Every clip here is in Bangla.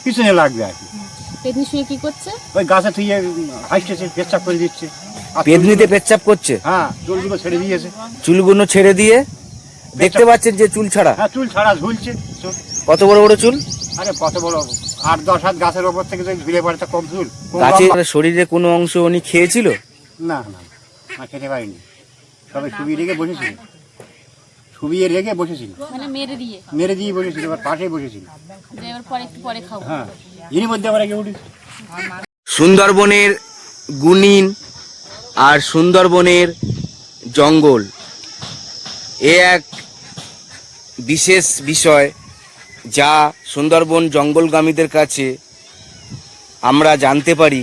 পিছনে লাগবে আর কি। পেদনি শুয়ে কি করছে? ওই গাছে থুয়ে হাসতেছে, পেচ্ছাপ করে দিচ্ছে। পেদনিতে পেচ্ছাপ করছে? হ্যাঁ, চুলগুলো ছেড়ে দিয়েছে। চুলগুলো ছেড়ে দিয়ে দেখতে পাচ্ছেন যে চুল ছাড়া? হ্যাঁ, চুল ছাড়া ঝুলছে। কত বড় বড় চুল? আরে কত বড়, 8-10 হাত গাছের ওপর থেকে যদি ঝুলে পড়ে তা কম চুল। গাছের শরীরে কোনো অংশ উনি খেয়েছিল? না না না, খেতে পারিনি। তবে শুবিয়ে রেখে বসেছিল, শুবিয়ে রেখে বসেছিল, মানে মেরে দিয়ে বসেছিল, এবার পাশেই বসেছিল। পরে খাবো। হ্যাঁ, এরই মধ্যে আবার কেউ উঠি। সুন্দরবনের গুনিন আর সুন্দরবনের জঙ্গল এ এক বিশেষ বিষয়, যা সুন্দরবন জঙ্গলগামীদের কাছে আমরা জানতে পারি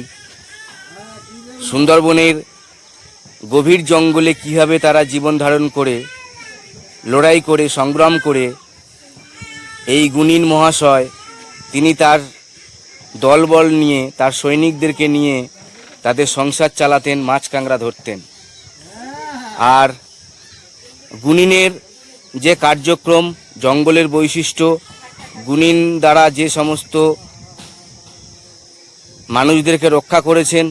সুন্দরবনের গভীর জঙ্গলে কিভাবে তারা জীবন ধারণ করে, লড়াই করে, সংগ্রাম করে। এই গুনিন মহাশয় তিনি তার দলবল নিয়ে, তার সৈনিকদেরকে নিয়ে তাদের সংসার চালাতেন, মাছ কাঁকড়া ধরতেন। আর গুনিনের যে কার্যক্রম, জঙ্গলের বৈশিষ্ট্য, গুনিন দ্বারা যে সমস্ত মানুষদেরকে রক্ষা করেছেন,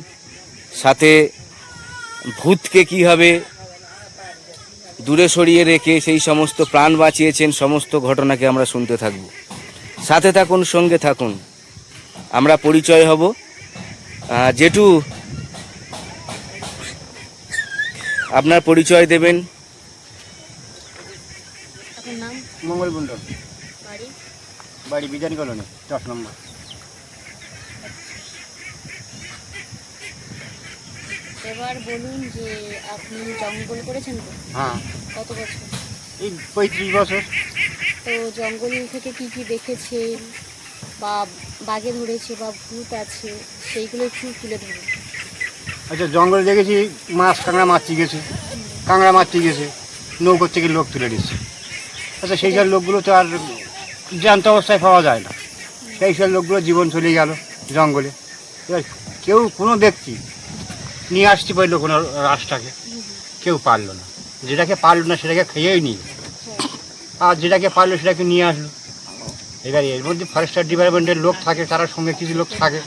সাথে ভূতকে কীভাবে দূরে সরিয়ে রেখে সেই সমস্ত প্রাণ বাঁচিয়েছেন, সমস্ত ঘটনাকে আমরা শুনতে থাকব। সাথে থাকুন, সঙ্গে থাকুন, আমরা পরিচয় হব। জেঠু, আপনার পরিচয় দেবেন? মঙ্গল মণ্ডল, বাড়ি বিজানি কলোনি, 10 নম্বর। এবার বলুন যে আপনি জঙ্গল করেছেন তো? হ্যাঁ। কত বছর? এই 35 বছর। তো জঙ্গল থেকে কি কি দেখেছেন, বা বাঘে ধরেছে বা ভূত আছে, সেইগুলো একটু তুলে ধরুন। আচ্ছা, জঙ্গলে দেখেছি মাছ কাঁকড়া মারতে গেছে, কাঁকড়া মারতে গেছে, নৌকোর থেকে লোক তুলে দিচ্ছে। আচ্ছা, সেই সব লোকগুলো তো আর জ্যান্ত অবস্থায় পাওয়া যায় না। সেই সব লোকগুলো জীবন চলে গেল জঙ্গলে। এবার কেউ কোনো ব্যক্তি নিয়ে আসতে পারলো কোনো রাস্তাকে, কেউ পারলো না। যেটাকে পারলো না সেটাকে খেয়েই নিল, আর যেটাকে পারলো সেটাকে নিয়ে আসলো। এবার এর মধ্যে ফরেস্টার ডিপার্টমেন্টের লোক থাকে, তার সঙ্গে কিছু লোক থাকে,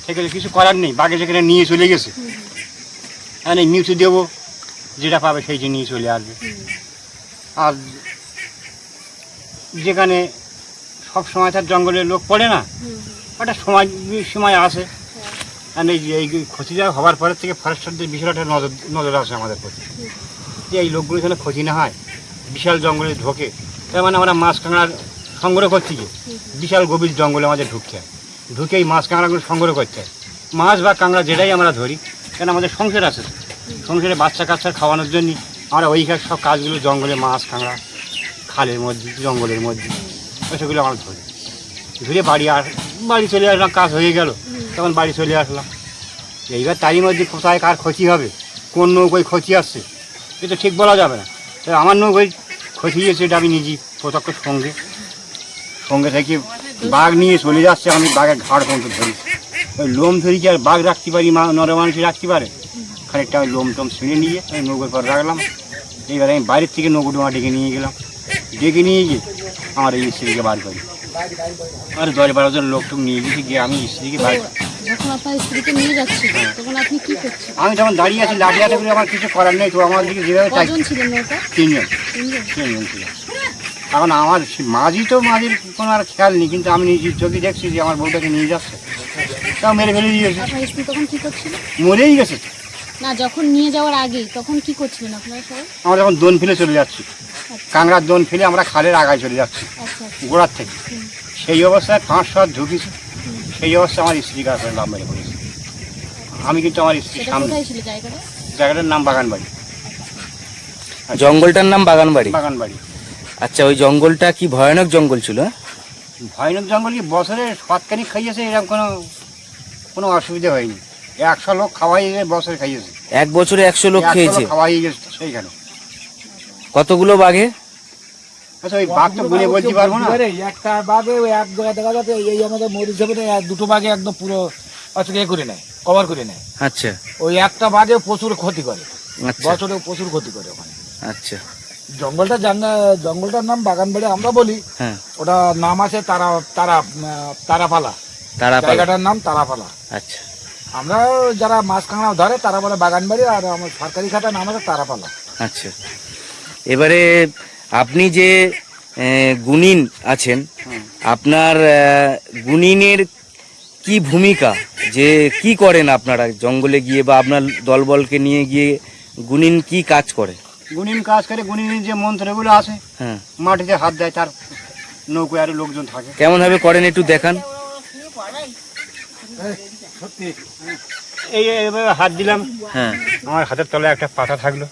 সেখানে কিছু করার নেই। বাঘে যেখানে নিয়ে চলে গেছে, এই মিউচু দেবো, যেটা পাবে সেই যে নিয়ে চলে আসবে। আর যেখানে সব সময় তার জঙ্গলের লোক পড়ে না, একটা সময় আসে। আর এই ক্ষতি যা হওয়ার পরের থেকে ফরেস্টারদের বিশাল একটা নজর আসে আমাদের প্রতি, যে এই লোকগুলো যেন ক্ষতি না হয়। বিশাল জঙ্গলে ঢোকে, তার মানে আমরা মাছ কাঁকড়ার সংগ্রহ করতে গিয়ে বিশাল গভীর জঙ্গলে আমাদের ঢুকতে হয়। ঢুকে এই মাছ কাঁকড়াগুলো সংগ্রহ করতে হয়। মাছ বা কাঁকড়া যেটাই আমরা ধরি, কেন আমাদের সংসার আছে, সংসারে বাচ্চা কাচ্চা খাওয়ানোর জন্য আমরা ওইখানে সব কাজগুলো, জঙ্গলে মাছ কাঁকড়া, খালের মধ্যে, জঙ্গলের মধ্যে, ওইসবগুলো আমরা ধরি। ধরে বাড়ি চলে আসলাম, কাজ হয়ে গেল, তখন বাড়ি চলে আসলাম। এইবার তারই মধ্যে কোথায় কার ক্ষতি হবে, কোন নৌকোয় ক্ষতি আসছে, এটা ঠিক বলা যাবে না। তাই আমার নৌকোয় ক্ষতি হয়েছে, এটা আমি নিজেই প্রত্যক্ষ সঙ্গে থেকে বাঘ নিয়ে চলে যাচ্ছে, আমি বাঘের ঘাড় পর্যন্ত ধরি। ওই লোম ধরি কি আর বাঘ রাখতে পারি, নর মানুষই রাখতে পারে? খানিকটা ওই লোম টোম ছিঁড়ে নিয়ে ওই নৌকোর পর রাখলাম। এইবার আমি বাইরের থেকে নৌকো ডোমা ডেকে নিয়ে গেলাম, ডেকে নিয়ে গিয়ে আমার এই স্ত্রীকে বার করি। আর 10-12 জন লোক টোক নিয়ে গেছি, গিয়ে আমি স্ত্রীকে বার করি। যখন আপনার স্ত্রীকে নিয়ে যাচ্ছিলেন, তখন আপনি কি করছেন? আমি যখন দাঁড়িয়ে আছি, লাঠি হাতে করে, আমার কিছু করার নেই। তো আমার দিকে যেভাবে কজন ছিলেন নৌকা? 3 জন ছিল। এখন আমার মাঝি তো, মাঝির কোনো আর খেয়াল নেই, কিন্তু আমি নিজের চোখে দেখছি যে আমার বউটাকে নিয়ে যাচ্ছে, তাও মেরে ফেলে দিয়েছে। আপনার স্ত্রী তখন কি করছিল? মরেই গেছে। না, যখন নিয়ে যাওয়ার আগে তখন কি করছিলেন আপনারা সবাই? আমরা যখন দোন ফেলে চলে যাচ্ছি, কাঁকড়ার দোন ফেলে আমরা খালের আগায় চলে যাচ্ছি গোড়ার থেকে, সেই অবস্থায় 5-7 ঢুকেছি। সেই অবস্থায় আমার স্ত্রী কাছে লাভ মেরে পড়েছে। আমি কিন্তু আমার স্ত্রীর সামনে। জায়গাটার নাম বাগানবাড়ি। জঙ্গলটার নাম বাগানবাড়ি? বাগানবাড়ি। আচ্ছা, ওই জঙ্গলটা কি ভয়ানক জঙ্গল ছিল? ভয়ানক জঙ্গল কি, বছরে 7 খাইয়েছে, এরকম কোনো অসুবিধা হয়নি। 100 লোক খাওয়াই বছরে খাইয়েছে। এক বছরে 100 লোক খেয়েছে? খাওয়াই গেছে সেইখানে। কতগুলো বাঘে? আচ্ছা, ওই বাঘ তো গুনে বলতে পারবো না। একটা বাঘে ওই এক জায়গায় দেখা যাচ্ছে, এই আমাদের মরিচ যাবে, 2টো বাঘে একদম পুরো করে নেয়, কভার করে নেয়। আচ্ছা। ওই একটা বাঘে প্রচুর ক্ষতি করে, আচ্ছা, বছরে প্রচুর ক্ষতি করে ওখানে। আচ্ছা। জঙ্গলটার নাম বাগানবাড়ি আমরা বলি, হ্যাঁ, ওটা নাম আছে তারাপালা, তারাপালা। জায়গাটার নাম তারাপালা। আচ্ছা, আমরা যারা মাছ কাঁকড়া ধরে তারা বলে বাগানবাড়ি, আর আমার সরকারি খাতার নাম আছে তারাপালা। আচ্ছা। এবারে আপনি যে গুণিন আছেন, আপনার গুণিনের কি ভূমিকা, যে কি করেন আপনারা জঙ্গলে গিয়ে বা আপনার দলবলকে নিয়ে গিয়ে গুণিন কি কাজ করে? গুণিন কাজ করে, গুণিনের যে মন্ত্রগুলো আছে হ্যাঁ, মাটিতে হাত দেয়, তার নৌকোয় আরো লোকজন থাকে। কেমন ভাবে করেন একটু দেখান। এই এইভাবে হাত দিলাম, হ্যাঁ, আমার হাতের তলায় একটা পাতা থাকলো,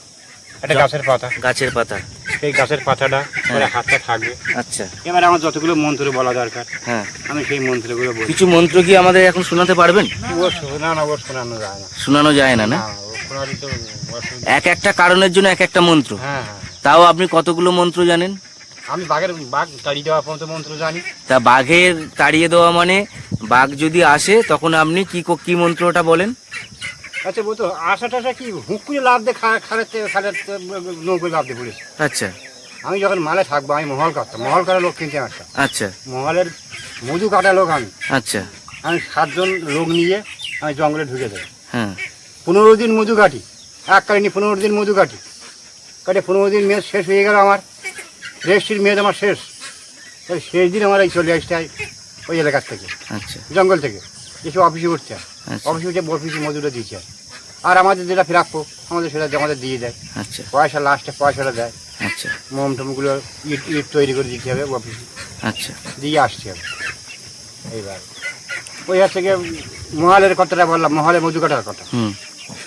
একটা গাছের পাতা, গাছের পাতা। সেই গাছের পাতাটা পরে হাতটা থাকবে। আচ্ছা, এবারে আমার যতগুলো মন্ত্র বলা দরকার হ্যাঁ। আমি সেই মন্ত্রগুলো বলি। কিছু মন্ত্র কি আমাদের এখন শোনাতে পারবেন? ও শোনানো যায় না। শোনানো যায় না, না? না, ও শোনালে তো অসুবিধা। এক একটা কারণের জন্য এক একটা মন্ত্র। হ্যাঁ হ্যাঁ, তাও আপনি কতগুলো মন্ত্র জানেন? আমি বাঘ তাড়িয়ে দেওয়া পর্যন্ত মন্ত্র জানি। তা বাঘের তাড়িয়ে দেওয়া মানে বাঘ যদি আসে তখন আপনি কি মন্ত্রটা বলেন? আচ্ছা বলতো আশা টাশা কি হুঁক করে লাভ দিয়ে খালের নৌকোয় লাভ দিয়ে পড়েছে। আচ্ছা, আমি যখন মালে থাকবো আমি মহল কাটতাম, মহল কাটা লোক কিনতে আসতাম। আচ্ছা, মহলের মধু কাটা লোক আমি আচ্ছা, আমি 7 জন লোক নিয়ে আমি জঙ্গলে ঢুকে যাই। হ্যাঁ, 15 দিন মধু কাটি, এক কাটিনি 15 দিন মধু কাটি। 15 দিন মেয়াদ শেষ হয়ে গেল, আমার রেস্টির মেয়াদ আমার শেষ। তাই শেষ দিন আমার এই চলে আসতে হয় ওই এলাকার থেকে, আচ্ছা, জঙ্গল থেকে এসে অফিসে উঠতে হয়। আচ্ছা, অফিসে উঠে অফিসে মজুরিটা দিতে হয়, আর আমাদের যেটা প্রাপ্য আমাদের সেটা আমাদের দিয়ে দেয়। আচ্ছা, পয়সা লাস্টে পয়সাটা দেয়, আচ্ছা, মোম টোমগুলো ইট ইট তৈরি করে দিতে হবে অফিসে, আচ্ছা, দিয়ে আসতে হবে। এইবার ওই থেকে মহলের কথাটা বললাম, মহলে মধু কাটার কথা। হুম,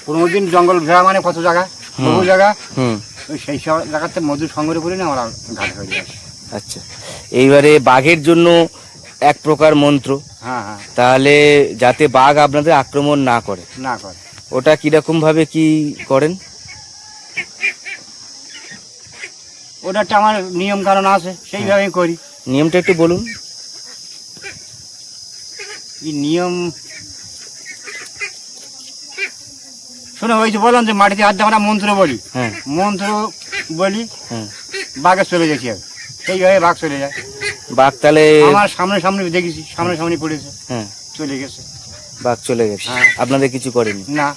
15 দিন জঙ্গল ঘেরা মানে কত জায়গা, বহু জায়গা। হুম, ওই সেই সব জায়গাতে মধু সংগ্রহ করে না আমরা ঘাট হয়ে যায়। আচ্ছা। এইবারে বাঘের জন্য এক প্রকার মন্ত্র, হ্যাঁ হ্যাঁ, তাহলে যাতে বাঘ আপনাদের আক্রমণ না করে, না করে ওটা কিরকম ভাবে কি করেন? ওটা একটা আমার নিয়ম কারণ আছে, সেইভাবে আমি করি। নিয়মটা একটু বলুন। এই নিয়ম শোনো, ওই যে বললাম যে মাটিতে হাত দিয়ে আমরা মন্ত্র বলি, হ্যাঁ, মন্ত্র বলি, হ্যাঁ, বাঘে চলে গেছি আমি, সেইভাবে বাঘ চলে যায়। বাঘ তাহলে, আমার সামনে সামনে দেখেছি, সামনে সামনে পড়েছে, হ্যাঁ, চলে গেছে। বাঘ চলে গেছে, হ্যাঁ। আপনাদের কিছু করেনি? না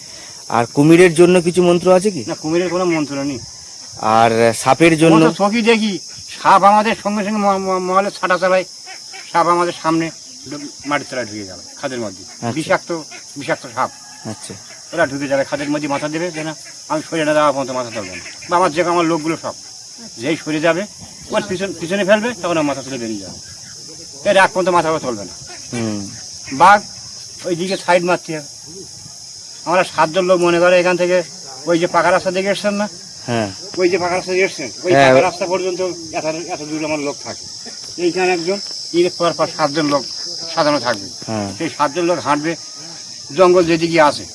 আর কুমিরের জন্য কিছু মন্ত্র আছে কি? না, কুমিরের কোনো মন্ত্র নেই। আর সাপের জন্য? আমরা তো চোখই দেখি, সাপ আমাদের সঙ্গে সঙ্গে মহলে ছাটা চালায়, সাপ আমাদের সামনে মাটির তলায় ঢুকে যাবে খাদের মধ্যে। বিষাক্ত বিষাক্ত সাপ, আচ্ছা, ওরা ঢুকে যাবে খাদের মধ্যে, মাথা দেবে যে না আমি সরে না দেওয়া পর্যন্ত মাথা তুলবে না, বা আমার যে আমার লোকগুলো সব যেই সরে যাবে ওর পিছনে ফেলবে, তখন আমার মাথা তুলে বেরিয়ে যাবে, এর এক পর্যন্ত মাথাও তুলবে না। হুম, বাঘ ওই দিকে সাইড মারতে হবে। আমরা 7 জন লোক মনে করে এখান থেকে ওই যে পাকা রাস্তা দেখে এসছেন না, হ্যাঁ, ওই যে পাকা রাস্তা দিয়ে এসছেন, ওই হ্যাঁ। পাকা রাস্তা পর্যন্ত এত দূর আমার লোক থাকে। এইখানে একজন ঈদের পর 7 জন লোক সাজানো থাকবে, হ্যাঁ, সেই 7 জন লোক হাঁটবে, জঙ্গল যেদিকে আছে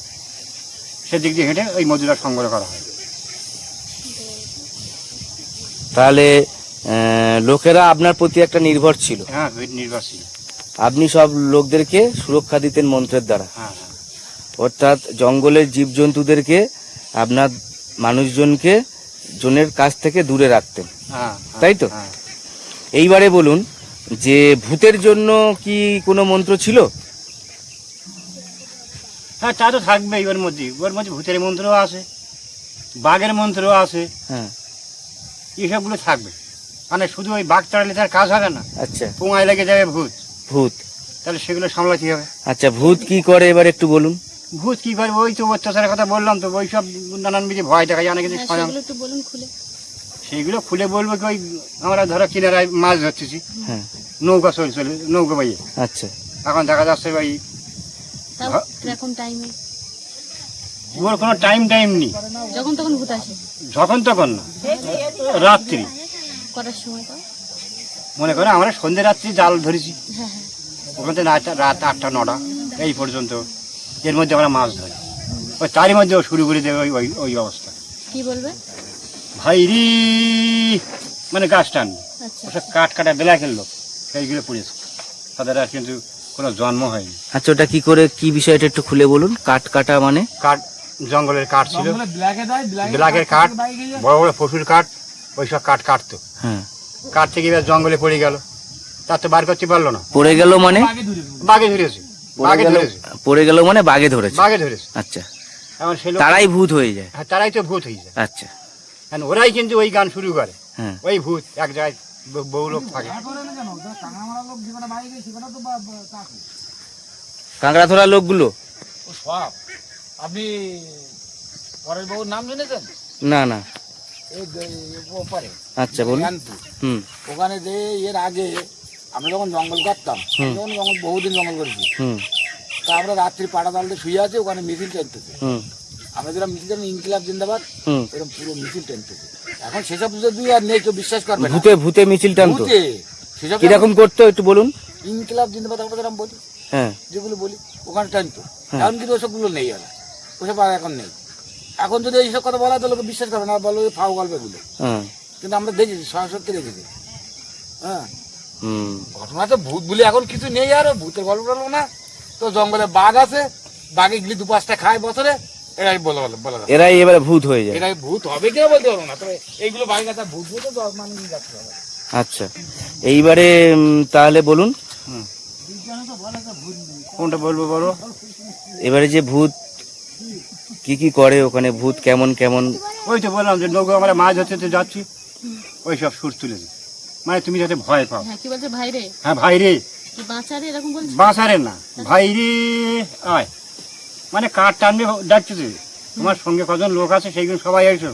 সেদিক দিয়ে হেঁটে ওই মজুরা সংগ্রহ করা হয়। তাহলে লোকেরা আপনার প্রতি একটা নির্ভর ছিল, হ্যাঁ, নির্বাচী। আপনি সব লোকদেরকে সুরক্ষা দিতেন মন্ত্রের দ্বারা, হ্যাঁ হ্যাঁ, অর্থাৎ জঙ্গলের জীবজন্তুদেরকে আপনার মানুষজনকে জনের কাছ থেকে দূরে রাখতেন, হ্যাঁ, তাই তো? হ্যাঁ। এইবারে বলুন যে ভূতের জন্য কি কোনো মন্ত্র ছিল? হ্যাঁ, তা তো থাকবে, ওর মধ্যে ভূতের মন্ত্রও আছে, বাঘের মন্ত্রও আছে, হ্যাঁ, এসবগুলো থাকবে। মানে শুধু ওই বাঘ তাড়ালে তার কাজ হবে না, আচ্ছা, পোঙায় লেগে যাবে ভূত, ভূত, তাহলে সেগুলো সামলাতে হবে। আচ্ছা, ভূত কি করে এবার একটু বলুন। ভূত কি করবে, ওই তো অত্যাচারের কথা বললাম তো, ওই সব নানান বিধি ভয় দেখা যায় না কিছু। হ্যাঁ, সেগুলো একটু বলুন খুলে। সেইগুলো খুলে বলবো কি, ওই আমরা ধরো কিনারায় মাছ ধরতেছি, হ্যাঁ, নৌকা চলে নৌকা বাইয়ে, আচ্ছা, এখন দেখা যাচ্ছে ওই তাও এখন টাইমে ওর কোনো টাইম নেই, যখন তখন ভূত আসে। যখন তখন না, রাত্রি কটার সময় তাও? মনে করে আমরা সন্ধ্যে রাত্রি জাল ধরেছি, হ্যাঁ হ্যাঁ, ওখান থেকে রাত 8টা 9টা এই পর্যন্ত, এর মধ্যে আমরা মাছ ধরি। ওই তারই মধ্যেও শুরু করে দেবে ওই ওই অবস্থা, কি বলবে? ভাইরি মানে গাছ টান, আচ্ছা, ওসব কাটা বেলাকের লোক এইগুলো পড়েছে, তাদের আর কিন্তু কোনো জন্ম হয়নি। আচ্ছা, ওটা কি করে, কি বিষয়টা একটু খুলে বলুন। কাঠ কাটা মানে? কাঠ, জঙ্গলের কাঠ ছিল, ব্ল্যাকে দেয়, ব্ল্যাকের কাঠ, বড় বড় পশুর কাঠ, ওই সব কাঠ কাটতো, হ্যাঁ কাঠ থেকে এবার জঙ্গলে পড়ে গেল, তার তো বার করতে পারলো না, পড়ে গেল মানে? বাঘে ধরেছে, বাঘে ধরেছে, পড়ে গেল মানে বাঘে ধরেছে। বাঘে ধরেছে। আচ্ছা, এখন সে লোক, তারাই ভূত হয়ে যায়। হ্যাঁ, তারাই তো ভূত হয়ে যায়। আচ্ছা, এখন ওরাই কিন্তু ওই গান শুরু করে, হ্যাঁ ওই ভূত এক জায়গায় বহু লোক থাকে। কাঁকড়া ধরা লোকগুলো? ও সব। আপনি পরের বাবুর নাম শুনেছেন? না না। এই ওপারে আচ্ছা বলুন। জ্ঞানপুর। হুম ওখানে যে এর আগে আমরা যখন জঙ্গল করতাম, হুম। যখন জঙ্গল বহুদিন জঙ্গল করেছি, হুম তা আমরা রাত্রি পাড়া দালতে শুয়ে আছে, ওখানে মিছিল টেনতেছে। হুম আমরা যেরকম মিছিল জানি ইনকিলাব জিন্দাবাদ, হুম। এরকম পুরো মিছিল টেনতেছে। এখন সেসব যদি আর নেই, কেউ বিশ্বাস করবে না। ভূতে ভূতে মিছিল টানতো? ভূতে সেসব কিরকম করতো একটু বলুন। ইনকিলাব জিন্দাবাদ আমরা যেরকম বলি, হ্যাঁ যেগুলো বলি ওখানে টানতো। হ্যাঁ। এখন কিন্তু ওসবগুলো নেই, আর ওসব আর এখন নেই। এখন যদি এইসব কথা বলা হয় তো লোকে বিশ্বাস করবে না, বলো ফাও গল্পগুলো। হ্যাঁ কিন্তু আমরা দেখেছি, সরাসরি দেখেছি। হ্যাঁ, হুম। ঘটনা তো ভূত বলে এখন কিছু নেই, আর ভূতের গল্প টল্প না। তো জঙ্গলে বাঘ আছে, বাঘে গিলি 2-5টা খায় বছরে, এরাই বলা যায়। এরাই এবারে ভূত হয়ে যায়। এরাই ভূত হবে কেউ বলতে পারবো না, তবে এইগুলো বাঘের কাছে ভূত বলতে তো মানে যাচ্ছে হবে। আচ্ছা, এইবারে তাহলে বলুন কোনটা বলবো বলো? এবারে যে ভূত কি কি করে ওখানে, ভূত কেমন কেমন? ওই তো বললাম যে নৌকো আমরা মাছ ধরতে যাচ্ছি, ওই সব সুর তুলেছে, মানে তুমি যাতে ভয় পাও। হ্যাঁ, কি বলছে ভাই রে, হ্যাঁ ভাই রে, কি বাঁচারে এরকম বলছে? বাঁচারে না, ভাই রে আয়, মানে কাঠ টানবে ডাকছে, তোমার সঙ্গে কজন লোক আছে সেইগুলো সবাই এসো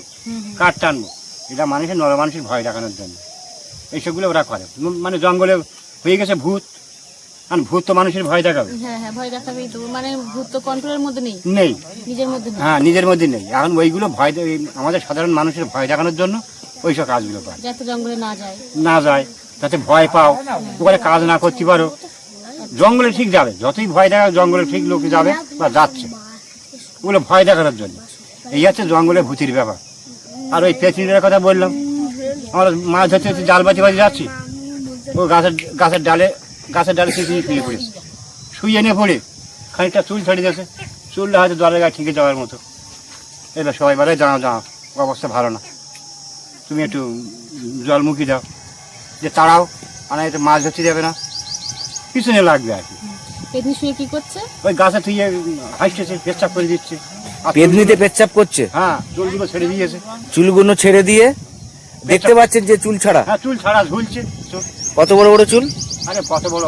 কাঠ টানবো। এটা মানুষের নর মানুষের ভয় দেখানোর জন্য এইসবগুলো ওরা করে। মানে জঙ্গলে হয়ে গেছে ভূত, আর ভূত তো মানুষের ভয় দেখাবে। হ্যাঁ হ্যাঁ, ভয় দেখাবেই তো, মানে ভূত তো কন্ট্রোলের মধ্যে নেই, নেই, নিজের মধ্যে নেই, হ্যাঁ নিজের মধ্যে নেই। এখন ওইগুলো ভয় আমাদের সাধারণ মানুষের ভয় দেখানোর জন্য ওই সব কাজগুলো করে, যাতে জঙ্গলে না যায়। না যায় যাতে ভয় পাও, ওখানে কাজ না করতে পারো। জঙ্গলে ঠিক যাবে, যতই ভয় দেখা জঙ্গলে ঠিক লোক যাবে বা যাচ্ছে, ওগুলো ভয় দেখানোর জন্য। এই হচ্ছে জঙ্গলে ভূতির ব্যাপার। আর ওই পেছনের কথা বললাম, আমরা মাছ ধরতে হচ্ছে, জাল বাজি বাজি যাচ্ছি, ও গাছের ডালে শুয়ে পড়েছে, শুয়ে নিয়ে পড়ে খানিকটা চুল ছেড়ে দিয়েছে, চুলটা হয়তো জলের গায়ে ঠিকে যাওয়ার মতো। এবার সবাই বলে যাও অবস্থা ভালো না, তুমি একটু জল মুখি দাও, যে তাড়াও, আর একটু মাছ ধরতে যাবে না, পিছনে লাগবে আর কি। পেতনি শুয়ে কি করছে? ওই গাছে থুয়ে হাসতেছে, পেচ্ছাপ করে দিচ্ছে। আর পেদনিতে পেচ্ছাপ করছে? হ্যাঁ, চুলগুলো ছেড়ে দিয়েছে। চুলগুলো ছেড়ে দিয়ে দেখতে পাচ্ছেন যে চুল ছাড়া? হ্যাঁ, চুল ছাড়া ঝুলছে। কত বড় বড় চুল? আরে কত বড়,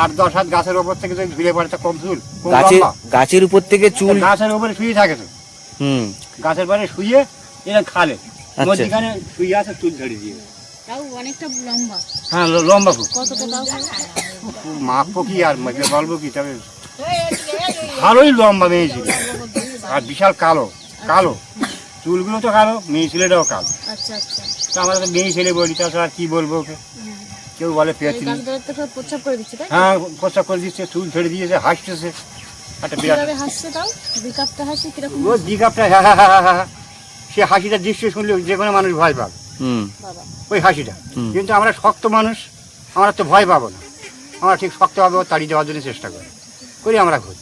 8-10 হাত গাছের ওপর থেকে যদি ঝুলে পড়ে তা কম চুল, কম গাছের লম্বা। গাছের উপর থেকে চুল? গাছের উপরে শুয়ে থাকে তো, হুম। গাছের পরে শুয়ে এরা খালে আচ্ছা। মধ্যখানে শুয়ে আছে, চুল ঝেড়ে দিয়ে। তাও অনেকটা লম্বা। হ্যাঁ, লম্বা খুব। কতটা তাও? মাপবো কি আর বলবো কি, তবে ভালোই লম্বা মেয়ে ছিল, আর বিশাল কালো কালো চুলগুলো তো কালো, মেয়ে ছেলেটাও কালো। আচ্ছা আচ্ছা। তো আমরা তো মেয়ে ছেলে বলি, তাছাড়া আর কি বলবো ওকে। কেউ বলে পেয়েছি, গাছ ধরে তো সব প্রচ্ছাপ করে দিচ্ছে, তাই? হ্যাঁ প্রস্তাব করে দিচ্ছে, চুল ছেড়ে দিয়েছে, হাসতেছে একটা বিরাট। কিভাবে হাসছে তাও? বিকাপটা হাসি কিরকম? ও দিঘাপটা হ্যাঁ হ্যাঁ হ্যাঁ হ্যাঁ, সে হাসিটার দৃশ্য শুনলে যে কোনো মানুষ ভয় পাবে, হুম। বাবা, ওই হাসিটা। হুম। কিন্তু আমরা শক্ত মানুষ, আমরা তো ভয় পাবো না, আমরা ঠিক শক্তভাবে ও তাড়িয়ে দেওয়ার জন্য চেষ্টা করি আমরা ঘুরি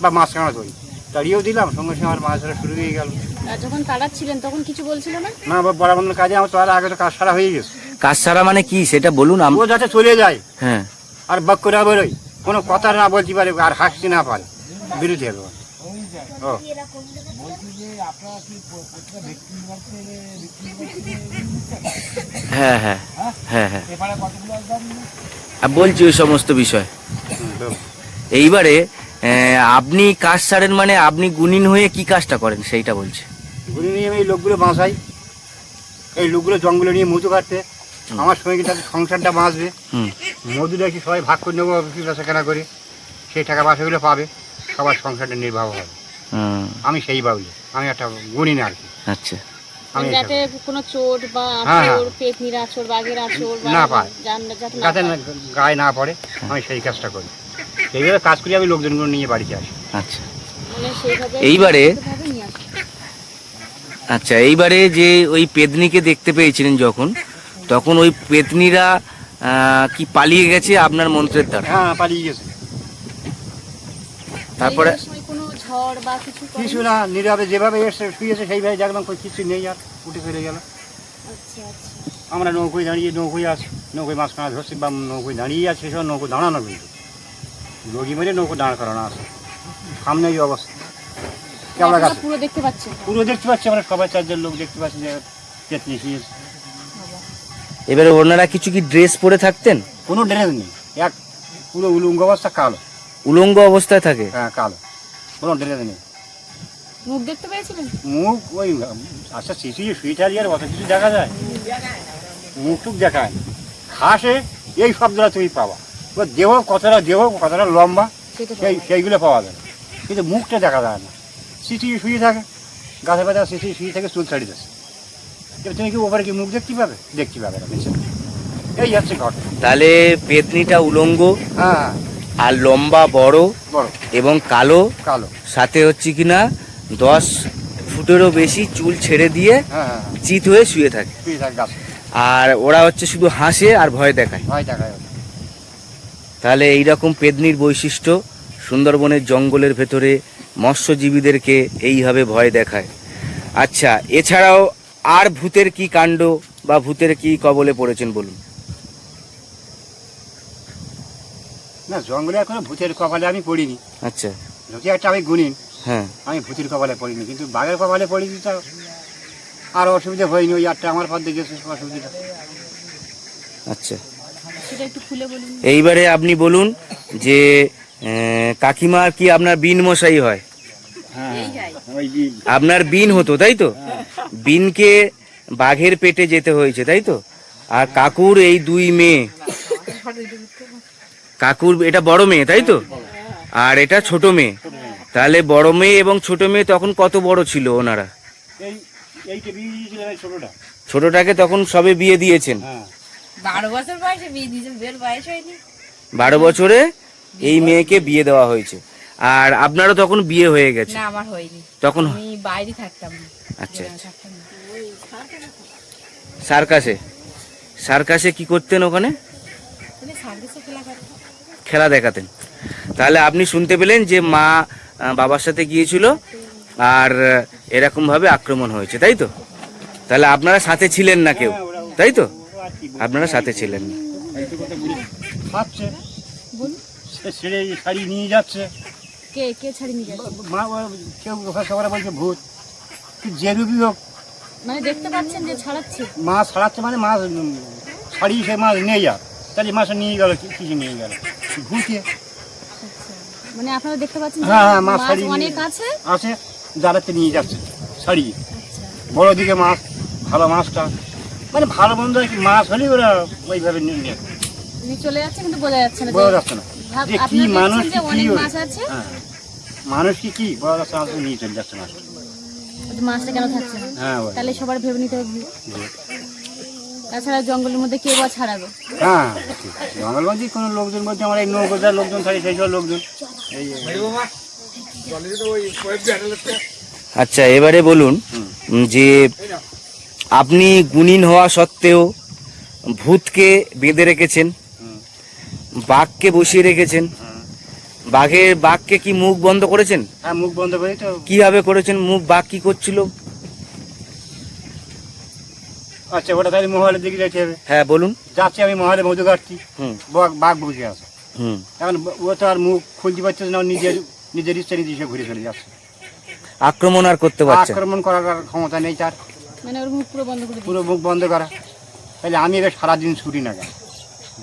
বা মাছ কাঁড়া ধরি, তাড়িয়েও দিলাম, সঙ্গে সঙ্গে আমার মাছ ধরা শুরু হয়ে গেল। আর যখন তাড়াচ্ছিলেন তখন কিছু বলছিল না? না, বরাবর কাজে আমার তো আর আগে তো কাজ সারা হয়ে গেছে। কাজ ছাড়া মানে কি সেটা বলুন। ও যাতে চলে যায় হ্যাঁ, আর বাক করে বেরোয়, কোনো কথা না বলতে পারে আর হাসতে না পারে, বিরোধী হবে ও। হ্যাঁ হ্যাঁ হ্যাঁ হ্যাঁ, বলছি ওই সমস্ত বিষয়। এইবারে আপনি কাজ ছাড়েন মানে আপনি গুণিন হয়ে কি কাজটা করেন সেইটা বলছি। ঘুরে নিয়ে আমি এই লোকগুলো বাঁচাই, এই লোকগুলো জঙ্গলে নিয়ে মধু কাটতে, আমার সঙ্গে কি তাদের সংসারটা বাঁচবে, হুম। মধু দেখি সবাই ভাগ করে নেবো, বেচাকেনা করে সেই টাকা পয়সাগুলো পাবে, সবার সংসারটা নির্বাহ হবে। হুম, আমি সেই বাবুলি, আমি একটা গুণী না আর কি। আচ্ছা। আমি যাতে কোনো চোট বা হ্যাঁ, হ্যাঁ। আঁচড়, পেতনির আঁচড়, বাঘের আঁচড় বা না পায়, যাতে না যাতে পায়। গায়ে না পড়ে, আমি সেই কাজটা করি। সেইভাবে কাজ করি, আমি লোকজনগুলো নিয়ে বাড়িতে আসি। আচ্ছা। মানে সেইভাবে এইবারে- সেইভাবে নিয়ে আসে। আচ্ছা, এইবারে যে ওই পেতনিকে দেখতে পেয়েছিলেন যখন, তখন ওই পেতনিরা কি পালিয়ে গেছে আপনার মন্ত্রের দ্বারা? হ্যাঁ, পালিয়ে গেছে। তারপরে এই সময় কোনো ঝড় বা কিছু করেনি? কিছু না, নীরবে যেভাবে এসে শুয়েছে সেইভাবে দেখলাম, কিছু নেই, আর উঠে ফিরে গেল। আচ্ছা আচ্ছা। আমরা নৌকোয় দাঁড়িয়ে নৌকোয় আছি, নৌকোয় মাছ কাঁড়া ধরছি বা নৌকোয় দাঁড়িয়ে আছে, সেসব নৌকো দাঁড়ানো কিন্তু লগি মেরে নৌকো দাঁড় করানো আছে, সামনে এই অবস্থা। কেমন আপনারা গাছ পুরো দেখতে পাচ্ছেন? পুরো দেখতে পাচ্ছি আমরা, সবাই 4 জন লোক দেখতে পাচ্ছি যে পেতনি শুয়েছে। এবারে ওনারা কিছু কি ড্রেস পরে থাকতেন? কোনো ড্রেস নেই, এক পুরো উলঙ্গ অবস্থা, কালো। উলঙ্গ অবস্থায় থাকে? হ্যাঁ কালো, কোনো ড্রেস নেই। মুখ দেখতে পেয়েছিলেন? মুখ ওই আচ্ছা শিশু সুইটার আর অত কিছু দেখা যায়, মুখ টুক দেখায় ঘাসে, এই শব্দটা তুমি পাবা। ওর দেহ কতটা লম্বা সেটা সেইগুলো পাওয়া যায়, কিন্তু মুখটা দেখা যায় না। শিশু শুয়ে থাকে গাছে পাতা, শিশু শুয়ে থাকে, চুল ছাড়ি যাচ্ছে, এবার তুমি কি ওপরে কি মুখ দেখতে পাবে? দেখতে পাবে না নিচে। এই হচ্ছে ঘটনা। তাহলে পেতনিটা উলঙ্গ হ্যাঁ আর লম্বা, বড় বড় এবং কালো, কালো। সাথে হচ্ছে কিনা 10 ফুটেরও বেশি চুল ছেড়ে দিয়ে হ্যাঁ হ্যাঁ চিত হয়ে শুয়ে থাকে। শুয়ে থাকে গাছে, আর ওরা হচ্ছে শুধু হাসে আর ভয় দেখায়। ভয় দেখায় ওদের। তাহলে এইরকম পেতনির বৈশিষ্ট্য সুন্দরবনের জঙ্গলের ভেতরে মৎস্যজীবীদেরকে এইভাবে ভয় দেখায়। আচ্ছা, এছাড়াও আর ভূতের কি কাণ্ড বা ভূতের কি কবলে পড়েছেন বলুন? না, জঙ্গলে এখনো ভূতের কপালে আমি পড়িনি। আচ্ছা, যদি একটা আমি গুনিন, হ্যাঁ, আমি ভূতের কপালে পড়িনি, কিন্তু বাঘের কপালে পড়িনি। তো আর অসুবিধা হয়নি, ওই একটা আমার পথ দেখেছে অসুবিধা। আচ্ছা। সেটা একটু খুলে বলুন। এইবারে আপনি বলুন যে কাকিমার কি আপনার বিন মশাই হয়? হ্যাঁ ওই আপনার বিন হতো তাই তো? বিনকে বাঘের পেটে যেতে হয়েছে তাই তো? আর কাকুর এই 2 মেয়ে, কাকুর এটা বড় মেয়ে তাই তো, আর এটা ছোট মেয়ে। তাহলে বড় মেয়ে এবং ছোট মেয়ে তখন কত বড় ছিল ওনারা? এইটা বিয়ে দিয়েছিলেন, এই ছোটটা। ছোটটাকে তখন সবে বিয়ে দিয়েছেন? হ্যাঁ 12 বছর বয়সে বিয়ে দিয়েছেন, বের বয়স হয়নি। 12 বছরে এই মেয়েকে বিয়ে দেওয়া হয়েছে। আর আপনারও তখন বিয়ে হয়ে গেছে? না, আমার হয়নি, তখন আমি বাইরে থাকতাম না। আচ্ছা গ্রামে আচ্ছা। থাকতাম না। সার্কাসে, সার্কাসে কি করতেন ওখানে? মানে সার্কাসে খেলা করতাম। খেলা দেখাতেন। তাহলে আপনি শুনতে পেলেন যে মা বাবার সাথে গিয়েছিল আর এরকম ভাবে আক্রমণ হয়েছে তাই তো? তাহলে আপনারা সাথে ছিলেন না কেউ তাই তো? আপনারা সাথে ছিলেন না। খাচ্ছে, বলুন। সে ছেড়ে শাড়ি নিয়ে যাচ্ছে, কে কে ছাড়িয়ে নিয়ে যাচ্ছে? কেউ সবাই বলছে ভূত, যে রূপই হোক। মানে দেখতে পাচ্ছেন যে ছাড়াচ্ছে? মাছ ছাড়াচ্ছে মানে মাছ ছাড়িয়ে সে মাছ নিয়ে যা, তাহলে মাছটা নিয়ে গেল, কিছু নিয়ে গেল ভূতে। আচ্ছা, মানে আপনারা দেখতে পাচ্ছেন যে হ্যাঁ, হ্যাঁ, মাছ মাছ ছাড়িয়ে অনেক নিয়ে- আছে? আছে, দাঁড়াতে নিয়ে যাচ্ছে ছাড়িয়ে। আচ্ছা, বড় দিকে মাছ, ভালো মাছটা, মানে ভালো মন্দ আর কি মাছ হলেই ওরা ওইভাবে নিয়ে নিয়ে চলে যাচ্ছে কিন্তু বোঝা যাচ্ছে না যে- বোঝা যাচ্ছে না যে কি আপনারা মানুষ দেখছেন যে কি অনেক ওরা। মাছ আছে, হ্যাঁ, মানুষ কি বোঝা যাচ্ছে না, নিয়ে চলে যাচ্ছে মাছ। যে মাছটা কেন থাকছে না? হ্যাঁ ওই। তাহলে সবার ভেবে নিতে হবে ভূত। তাছাড়া জঙ্গলের মধ্যে কে বা ছাড়াবে? হ্যাঁ জঙ্গলবন্দি কোনো লোকজন বলছে আমার এই নৌকোদার লোকজন থাকে, সেই সব লোকজন এই আচ্ছা, এবারে বলুন যে আপনি গুণিন হওয়া সত্ত্বেও ভূতকে বেঁধে রেখেছেন, হুম, বাঘকে বসিয়ে রেখেছেন, বাঘকে কি মুখ বন্ধ করেছেন? হ্যাঁ মুখ বন্ধ করি তো। কিভাবে করেছেন মুখ? বাঘ কি করছিল? আচ্ছা ওটা তাহলে মহলের দিকে যেতে হবে। হ্যাঁ বলুন। যাচ্ছি আমি মহলে মধু কাটছি, হুম বাঘ বুঝে আছে, হুম। এখন ও তো আর মুখ খুলতে পারছে না, নিজের ইচ্ছা নিজে সে ঘুরে চলে যাচ্ছে। আক্রমণ আর করতে পারছে না। আক্রমণ করার আর ক্ষমতা নেই তার, মানে ওর মুখ পুরো বন্ধ করে দিই। পুরো মুখ বন্ধ করা। তাহলে আমি এবার সারাদিন ছুটি না কেন?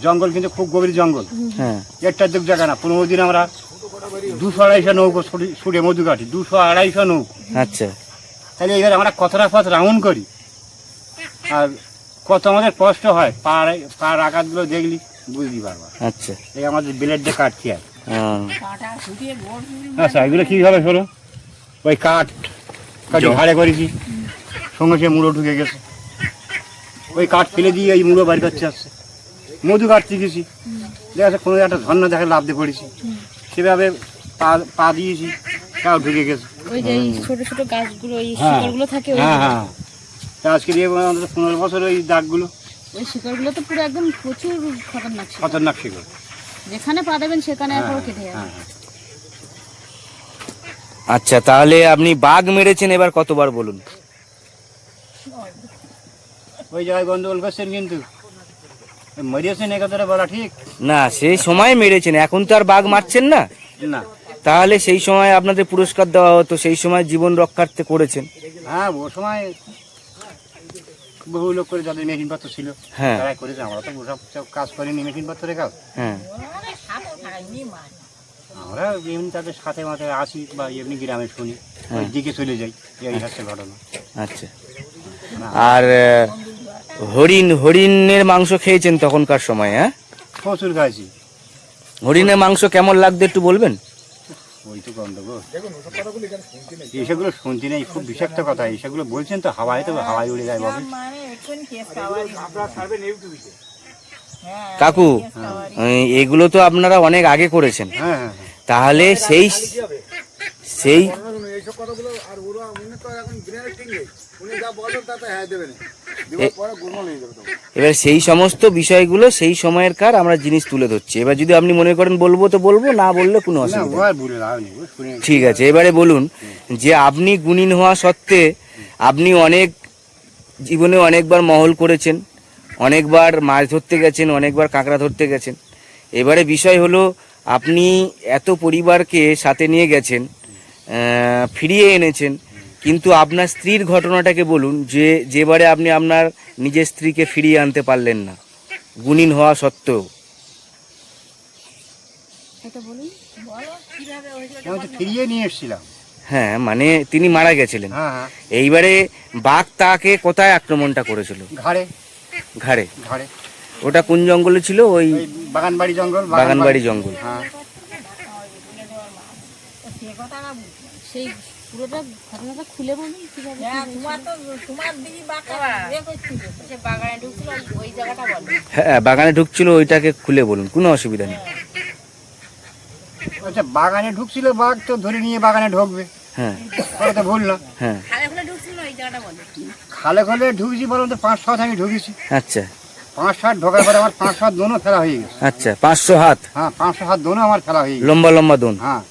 জঙ্গল কিন্তু খুব গভীর জঙ্গল, হ্যাঁ একটা দিক জায়গা না। 15 দিন আমরা 200-250 নৌকো ছুটে মধু কাটি, 200-250 নৌকো। আচ্ছা। তাহলে এবার আমরা কতটা পথ রাউন্ড করি আর কত আমাদের কষ্ট হয়, পার আঘাতগুলো দেখলি বুঝতে পারবা। আচ্ছা। এই আমাদের ব্লেড দিয়ে কাটছি আর। কাঁটা শুকিয়ে গোড় আচ্ছা এগুলো কীভাবে শোনো, ওই কাটি ঘাড়ে করেছি, সঙ্গে সে মুড়ো ঢুকে গেছে, ওই কাঠ ফেলে দিয়ে এই মুড়ো বাড়ি কাটছে আসছে, মধু কাটতে গেছি, দেখা যাচ্ছে কোনো একটা ঝর্ণা দেখে লাভ দিয়ে পড়েছি, সেভাবে পা দিয়েছি, তাও ঢুকে গেছে। ওই যে এই ছোট ছোট গাছগুলো, এই হ্যাঁ শিকড়গুলো থাকে, ওই হ্যাঁ হ্যাঁ, আজকে দিয়ে অন্তত 15 বছর ওই দাগগুলো ওই শিকড়গুলো তো পুরো একদম প্রচুর খতরনাক শিকড়। খতরনাক শিকড়। যেখানে পা দেবেন সেখানে হ্যাঁ, একবার কেটে যাবে। হ্যাঁ, হ্যাঁ। আচ্ছা, তাহলে আপনি বাঘ মেরেছেন এবার কতবার বলুন? ওই জায়গায় গন্ডগোল করছেন, কিন্তু মরিয়েছেন এ কথাটা বলা ঠিক না, সেই সময় মেরেছেন, এখন তো আর বাঘ মারছেন না। না। তাহলে সেই সময় আপনাদের পুরস্কার দেওয়া হতো, সেই সময় জীবন রক্ষার্থে করেছেন। হ্যাঁ, ও সময় বহু লোক করে যাদের মেশিনপত্র ছিল হ্যাঁ। তারাই করেছে, আমরা তো ওসব সব কাজ করিনি, মেশিনপত্রের কাজ। হ্যাঁ, আমরা এমনি তাদের সাথে মাথে আসি বা এমনি গ্রামে শুনি, ওই দিকে চলে যাই, এই হচ্ছে ঘটনা। আচ্ছা। আর হরিণের মাংস খেয়েছেন তখনকার সময়? হ্যাঁ, প্রচুর খাইছি। হরিণের মাংস কেমন লাগতো একটু বলবেন? ওই তো গন্ডগোল, এসবগুলো শুনছি নেই, খুব বিষাক্ত কথা। এসবগুলো বলছেন তো হাওয়ায়, তো হাওয়ায় উড়ে যায় বাবু। কাকু, এগুলো তো আপনারা অনেক আগে করেছেন, হ্যাঁ হ্যাঁ, তাহলে সেই এইসব কথাগুলো আর ওরা উনি তো এখন গ্রেনেড ঠিক নেই, উনি যা বলেন তাতে হ্যাঁ দেবে না, পরে গোলমাল হয়ে যাবে। এবার সেই সমস্ত বিষয়গুলো সেই সময়ের কার আমরা জিনিস তুলে ধরছি। এবার যদি আপনি মনে করেন বলবো তো বলবো, না বললে কোনো না অসুবিধা ও নেই। আর বলে লাভ নেই, ও শুনে। ঠিক আছে, এবারে বলুন যে আপনি গুণিন হওয়া সত্ত্বে আপনি অনেক জীবনে অনেকবার মহল করেছেন, অনেকবার মাছ ধরতে গেছেন, অনেকবার কাঁকড়া ধরতে গেছেন। এবারে বিষয় হলো আপনি এত পরিবারকে সাথে নিয়ে গেছেন, ফিরিয়ে এনেছেন, কিন্তু আপনার স্ত্রীর ঘটনাটাকে বলুন, যেবারে আপনি আপনার নিজের স্ত্রীকে ফিরিয়ে আনতে পারলেন না গুণিন হওয়া সত্ত্বেও। এটা বলুন। আমি তো ফিরিয়ে নিয়ে এসেছিলাম। হ্যাঁ, মানে তিনি মারা গেছিলেন। হ্যাঁ হ্যাঁ, এইবারে বাঘ তাকে কোথায় আক্রমণটা করেছিল? ঘাড়ে ঘাড়ে। ঘাড়ে। ওটা কোন জঙ্গলে ছিল? ওই ওই বাগানবাড়ি জঙ্গল। বাগানবাড়ি জঙ্গল। হ্যাঁ, সেই পুরোটা ঘটনাটা খুলে বলুন কিভাবে কি হয়েছিল? বাগানে ঢুকছিল ওই জায়গাটা বলো। হ্যাঁ, বাগানে ঢুকছিল, ওইটাকে খুলে বলুন, কোনো অসুবিধা নেই। আচ্ছা, বাগানে ঢুকছিল বাঘ, তো ধরে নিয়ে বাগানে ঢুকবে, হ্যাঁ ওটা তো ভুল না। হ্যাঁ, খালে খুলে ঢুকছিল ওই জায়গাটা বলো। খালে খালে ঢুকছি বলুন তো, 5-7 আমি ঢুকেছি। আচ্ছা 5-7 ঢোকার পরে আমার 5-7 দোনও ফেলা হয়ে গেছে। আচ্ছা, 500 হাত হ্যাঁ, 5-7 দোনও আমার ফেলা হয়ে গেছে। লম্বা লম্বা দোন। হ্যাঁ,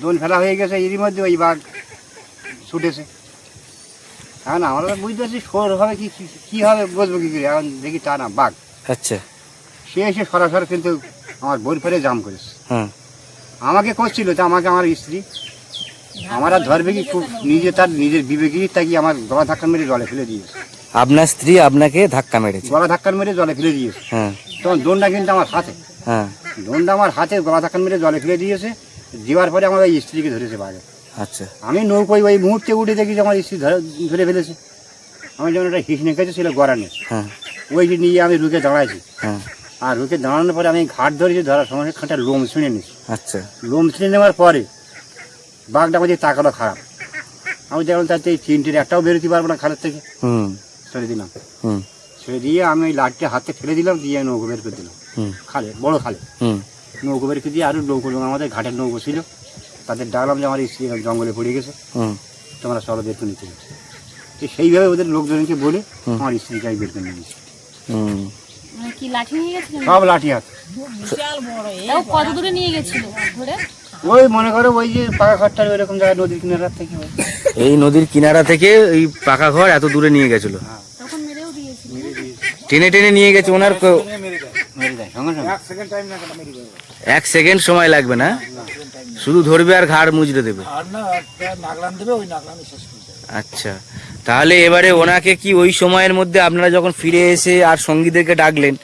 দোন ফেলা হয়ে গেছে, এরই মধ্যে ওই বাঘ ছুটেছে। হ্যাঁ না, আমরা তো বুঝতে পারছি সর হবে কি হবে, বুঝবো কি করে, এখন দেখি তা না, বাঘ আচ্ছা। সে এসে সরাসরি কিন্তু আমার বোর ফেরে জাম করেছে। হ্যাঁ, আমাকে করছিল, তো আমাকে আমার স্ত্রী আমার আর ধরবে কি, খুব তার নিজের বিবেকই তাকে আমার গলা ধাক্কা মেরে জলে ফেলে দিয়েছে। আপনার স্ত্রী আপনাকে ধাক্কা মেরেছে? গলা ধাক্কা মেরে জলে ফেলে দিয়েছে। হ্যাঁ তখন দোনটা কিন্তু আমার হাতে, হ্যাঁ। দোনটা আমার হাতে গলা ধাক্কা মেরে জলে ফেলে দিয়েছে। দেওয়ার পরে আমার ওই স্ত্রীকে ধরেছে বাঘে। আচ্ছা আমি নৌকোয় ওই মুহূর্তে উঠে দেখি যে আমার স্ত্রী ধরে ফেলেছে। আমি যেমন একটা হিসনে কাছে ছিল গড়ানে, হ্যাঁ ওই যে নিয়ে আমি রুকে দাঁড়াইছি। হ্যাঁ। আর রুকে দাঁড়ানোর পরে আমি ঘাট ধরেছি, ধরার সময় খানটা লোম ছিঁড়ে নিয়েছি। আচ্ছা। লোম ছিঁড়ে নেওয়ার পরে বাঘটা আমাদের তাকালো খারাপ। আমি দেখলাম তাতে এই চিনটির একটাও বেরোতে পারবো না খালের থেকে, হুম ছেড়ে দিলাম। হুম ছেড়ে দিয়ে আমি ওই লাঠটা হাতে ফেলে দিলাম, দিয়ে নৌকো বের করে দিলাম হুম খালে, বড় খালে। হুম নৌকো বের করে দিয়ে আরও নৌকো, আমাদের ঘাটের নৌকো ছিল, তাদের ডাকলাম যে আমার স্ত্রী জঙ্গলে পড়ে গেছে, হুম তোমরা চলো বের করে নিতে গেছে। তো সেইভাবে ওদের লোকজনকে বলে আমার স্ত্রীকে আমি বের করে নিয়ে গেছি। হুম। মানে কি লাঠি নিয়ে গেছিলেন? সব লাঠি হাত। বিশাল বড় তাও কত দূরে নিয়ে গেছিল ধরে? ওই মনে করো ওই যে পাকা ঘরটার ওইরকম জায়গায় নদীর কিনারার থেকে হয়। এই নদীর কিনারা থেকে এই পাকা ঘর এত দূরে নিয়ে গেছিল, তখন মেরেও দিয়েছিল। টেনে টেনে নিয়ে গেছে। ওনার মেরে দেয় সঙ্গে সঙ্গে। 1 সেকেন্ড টাইম না, মেরে দেবে। 1 সেকেন্ড সময় লাগবে না, শুধু ধরবে আর ঘাড় মুজড়ে দেবে। আর না, একটা নাগলান দেবে, ওই নাগলানি শেষ করে দেবে। আচ্ছা, তাহলে এবারে ওনাকে কি ওই সময়ের মধ্যে আপনারা যখন ফিরে এসে আর সঙ্গীদেরকে ডাকলেন,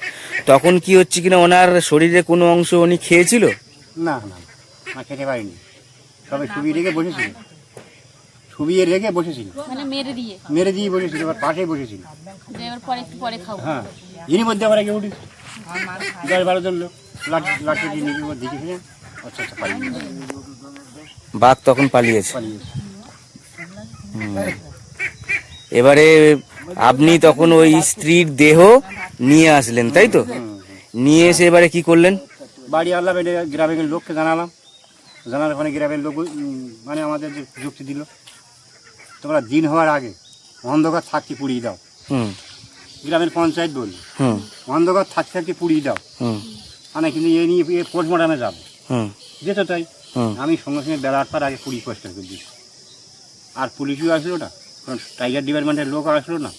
তখন কি হচ্ছে কিনা ওনার শরীরে কোনো অংশ উনি খেয়েছিল? না না, না খেতে পারিনি, সবে শুবিয়ে রেখে বসেছিল, শুবিয়ে রেখে বসেছিল, মানে মেরে দিয়ে মেরে দিয়ে বসেছিল, এবার পাশেই বসেছিল। যে এবার পরে একটু পরে খাবো। হ্যাঁ, এরই মধ্যে আবার আগে উঠি 10-12 জন লোক লাঠি লাঠি দিয়ে নিজের উপর দিকে ফেলে আচ্ছা আচ্ছা পালিয়ে বাঘ তখন পালিয়েছে। পালিয়েছে। এবারে আপনি তখন ওই স্ত্রীর দেহ নিয়ে আসলেন, তাই তো? নিয়ে এসে এবারে কি করলেন? বাড়ি আনলাম, এটা গ্রামের লোককে জানালাম। জানার ওখানে গ্রামের লোক মানে আমাদের যে যুক্তি দিল, তোমরা দিন হওয়ার আগে অন্ধকার থাকতে পুড়িয়ে দাও। হুম গ্রামের পঞ্চায়েত বলল হুম অন্ধকার থাকতে থাকতে পুড়িয়ে দাও, হুম মানে কিন্তু এ নিয়ে পোস্টমর্টমে যাবো, হুম যেত তাই। হুম আমি সঙ্গে সঙ্গে বেলা 8টার আগে পরিষ্কার করে দিই। আর পুলিশও আসলো না, কারণ টাইগার ডিপার্টমেন্টের লোক আসলো না,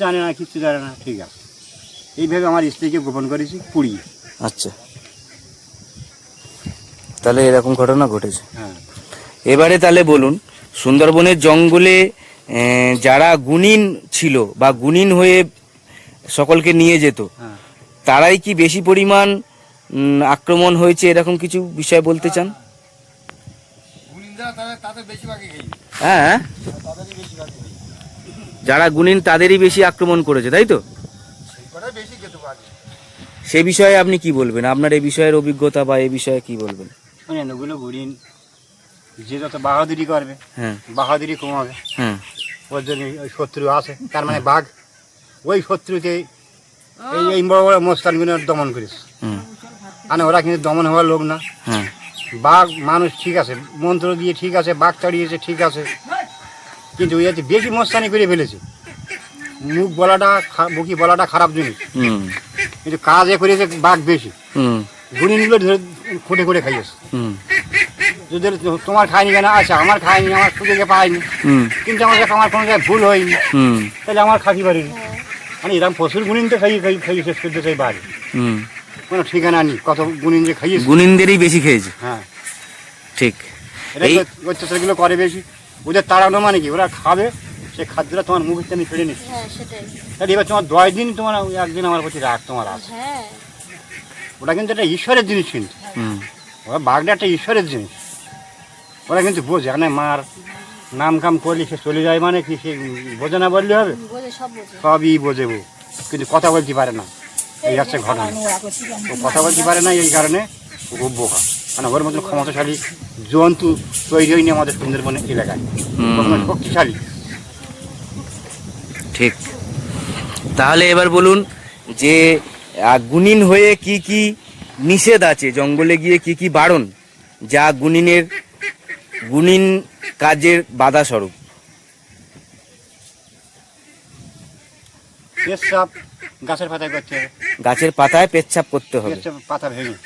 জানে না, কিচ্ছু জানে না, ঠিক আছে। এইভাবে আমার স্ত্রীকে গোপন করেছি পুড়িয়ে। আচ্ছা, তাহলে এরকম ঘটনা ঘটেছে। হ্যাঁ, এবারে তাহলে বলুন, সুন্দরবনের জঙ্গলে যারা গুণিন ছিল বা গুণিন হয়ে সকলকে নিয়ে যেত, হ্যাঁ। তারাই কি বেশি পরিমাণ আক্রমণ হয়েছে এরকম কিছু বিষয় বলতে চান? হ্যাঁ, যারা গুণিন তাদেরই বেশি আক্রমণ করেছে, তাই তো? সে বিষয়ে আপনি কি বলবেন? আপনার এই বিষয়ের অভিজ্ঞতা বা এই বিষয়ে কি বলবেন? মানে ওগুলো গুড়িন যে যত বাহাদুরি করবে, হ্যাঁ, বাহাদুরি কমাবে। হ্যাঁ, ওর জন্য ওই শত্রু আছে, তার মানে বাঘ ওই শত্রুকে এই বড় বড় মোস্তানগুলো দমন করেছে। হুম, মানে ওরা কিন্তু দমন হওয়ার লোক না। হ্যাঁ, বাঘ মানুষ ঠিক আছে, মন্ত্র দিয়ে ঠিক আছে, বাঘ তাড়িয়েছে ঠিক আছে, কিন্তু ওই বেশি মোস্তানি করে ফেলেছে। মুখ বলাটা, বুকি বলাটা খারাপ জিনিস, হুম, কিন্তু কাজে করেছে বাঘ বেশি। হুম, গুণিনগুলো ধরে খুঁটে খুঁটে খাইয়েছে। হুম, যদি তোমার খায়নি কেন, আচ্ছা আমার খায়নি, আমার সুযোগে পাইনি, হুম, কিন্তু আমার কোনো জায়গায় ভুল হয়নি, হুম, তাহলে আমার খাতি পারিনি। মানে এরকম প্রচুর গুণিন তো খাইয়ে শেষ করতে চাই বাড়ি, হুম। কোনো ঠিকানা নেই কত গুণিন যে খাইয়েছে। গুণিনদেরই বেশি খেয়েছে, হ্যাঁ, ঠিক। এটা এই অত্যাচারগুলো করে বেশি। ওদের তাড়ানো মানে কি, ওরা খাবে, সেই খাদ্যটা তোমার মুখের টানি ফেলে নিচ্ছে। হ্যাঁ সেটাই। তাহলে এবার তোমার 10 দিন তোমার একদিন আমার প্রতি রাগ তোমার আছে। হ্যাঁ ওটা কিন্তু একটা ঈশ্বরের জিনিস, কিন্তু হুম, ওরা বাঘটা একটা ঈশ্বরের জিনিস। ওরা কিন্তু বোঝে, মানে মার নাম কাম করলে সে চলে যায়, মানে কি সে বোঝে না বললে হবে? বোঝে, সব বোঝে। সবই বোঝে ও, কিন্তু কথা বলতে পারে না। এই হচ্ছে ঘটনা, ও কথা বলতে পারে না, এই কারণে ও খুব বোকা। মানে ওর মতন ক্ষমতাশালী জন্তু তৈরি হয়নি আমাদের সুন্দরবন এলাকায়, হুম। শক্তিশালী। ঠিক। তাহলে এবার বলুন যে গুণিন হয়ে কি কি নিষেধ আছে, জঙ্গলে গিয়ে কি কি বারণ, যা গুণিন কাজের বাধা স্বরূপ? পেচ্ছাপ গাছের পাতায় করতে হবে, গাছের পাতায় পেচ্ছাপ করতে হবে। পেচ্ছাপ পাতা ভেঙে।